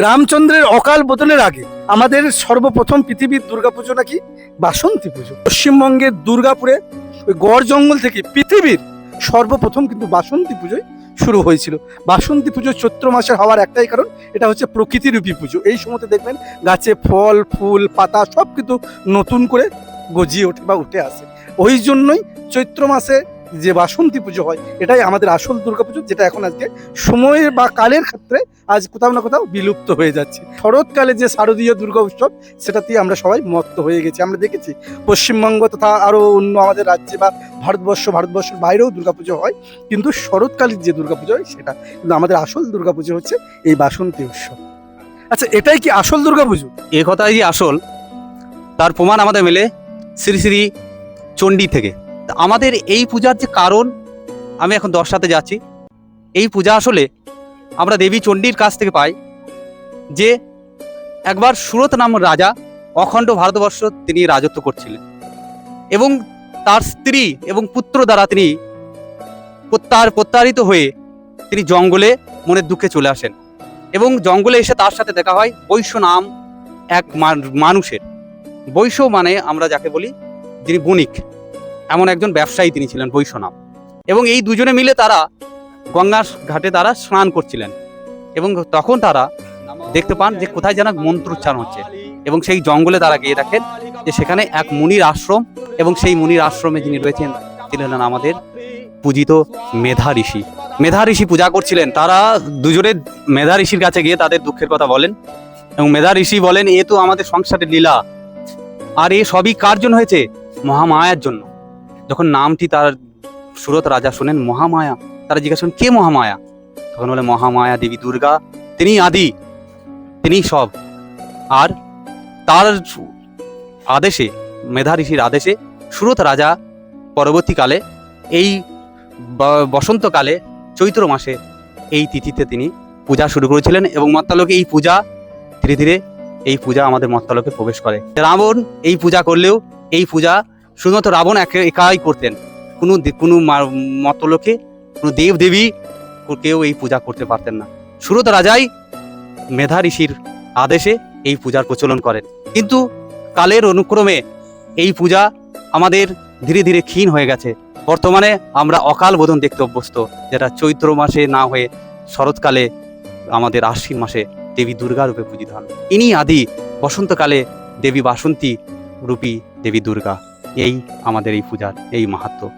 রামচন্দ্রের অকাল বোধনের আগে আমাদের সর্বপ্রথম পৃথিবীর দুর্গাপুজো নাকি বাসন্তী পুজো। পশ্চিমবঙ্গের দুর্গাপুরে ওই গড় জঙ্গল থেকে পৃথিবীর সর্বপ্রথম কিন্তু বাসন্তী পুজোয় শুরু হয়েছিল। বাসন্তী পুজো চৈত্র মাসের হওয়ার একটাই কারণ, এটা হচ্ছে প্রকৃতিরূপী পুজো। এই সময়তে দেখবেন গাছে ফল ফুল পাতা সব কিন্তু নতুন করে গজিয়ে ওঠে বা উঠে আসে। ওই জন্যই চৈত্র মাসে যে বাসন্তী পুজো হয় এটাই আমাদের আসল দুর্গাপুজো, যেটা এখন আজকে সময়ের বা কালের ক্ষেত্রে আজ কোথাও না কোথাও বিলুপ্ত হয়ে যাচ্ছে। শরৎকালে যে শারদীয় দুর্গা উৎসব সেটাতেই আমরা সবাই মত্ত হয়ে গেছি। আমরা দেখেছি পশ্চিমবঙ্গ তথা আরও অন্য আমাদের রাজ্যে বা ভারতবর্ষের বাইরেও দুর্গাপুজো হয়, কিন্তু শরৎকালীর যে দুর্গাপুজো হয় সেটা কিন্তু আমাদের আসল দুর্গাপুজো হচ্ছে এই বাসন্তী উৎসব। আচ্ছা, এটাই কি আসল দুর্গাপুজো? এ কথাই যে আসল, তার প্রমাণ আমাদের মেলে শ্রী শ্রী চণ্ডী থেকে। তা আমাদের এই পূজার যে কারণ, আমি এখন দর্শাতে যাচ্ছি। এই পূজা আসলে আমরা দেবী চণ্ডীর কাছ থেকে পাই, যে একবার সুরত নাম রাজা অখণ্ড ভারতবর্ষ তিনি রাজত্ব করছিলেন, এবং তার স্ত্রী এবং পুত্র দ্বারা তিনি প্রত্যারিত হয়ে তিনি জঙ্গলে মনের দুঃখে চলে আসেন, এবং জঙ্গলে এসে তার সাথে দেখা হয় বৈশ্য নাম এক মানুষের। বৈশ্য মানে আমরা যাকে বলি যিনি বণিক, এমন একজন ব্যবসায়ী তিনি ছিলেন বৈশ্য নাম। এবং এই দুজনে মিলে তারা গঙ্গার ঘাটে তারা স্নান করছিলেন, এবং তখন তারা দেখতে পান যে কোথায় যেন মন্ত্র উচ্চারণ হচ্ছে, এবং সেই জঙ্গলে তারা গিয়ে দেখেন যে সেখানে এক মুনির আশ্রম, এবং সেই মুনির আশ্রমে যিনি রয়েছেন তিনি হলেন আমাদের পূজিত মেধা ঋষি। মেধা ঋষি পূজা করছিলেন। তারা দুজনে মেধা ঋষির কাছে গিয়ে তাদের দুঃখের কথা বলেন, এবং মেধা ঋষি বলেন, এ তো আমাদের সংসারের লীলা, আর এ সবই কার জন্য হয়েছে? মহামায়ার জন্য। যখন নামটি তার সুরত রাজা শোনেন মহামায়া, তারা জিজ্ঞাসা করেন কে মহামায়া? তখন বলে মহামায়া দেবী দুর্গা, তিনি আদি, তিনি সব। আর তার আদেশে, মেধা ঋষির আদেশে সুরত রাজা পরবর্তীকালে এই বসন্তকালে চৈত্র মাসে এই তিথিতে তিনি পূজা শুরু করেছিলেন, এবং মর্তালোকে এই পূজা ধীরে ধীরে আমাদের মর্তালোকে প্রবেশ করে। রাবণ এই পূজা করলেও এই পূজা শুধুমাত্র রাবণ একাই করতেন, কোনো মর্তলোকে কোনো দেব দেবী কেউ এই পূজা করতে পারতেন না। সুরত রাজাই মেধা ঋষির আদেশে এই পূজার প্রচলন করেন। কিন্তু কালের অনুক্রমে এই পূজা আমাদের ধীরে ধীরে ক্ষীণ হয়ে গেছে। বর্তমানে আমরা অকাল বোধন দেখতে অভ্যস্ত, যেটা চৈত্র মাসে না হয়ে শরৎকালে আমাদের আশ্বিন মাসে দেবী দুর্গা রূপে পূজিত হন। ইনি আদি, বসন্তকালে দেবী বাসন্তী রূপী দেবী দুর্গা। এই আমাদের এই পূজার এই মাহাত্ম্য।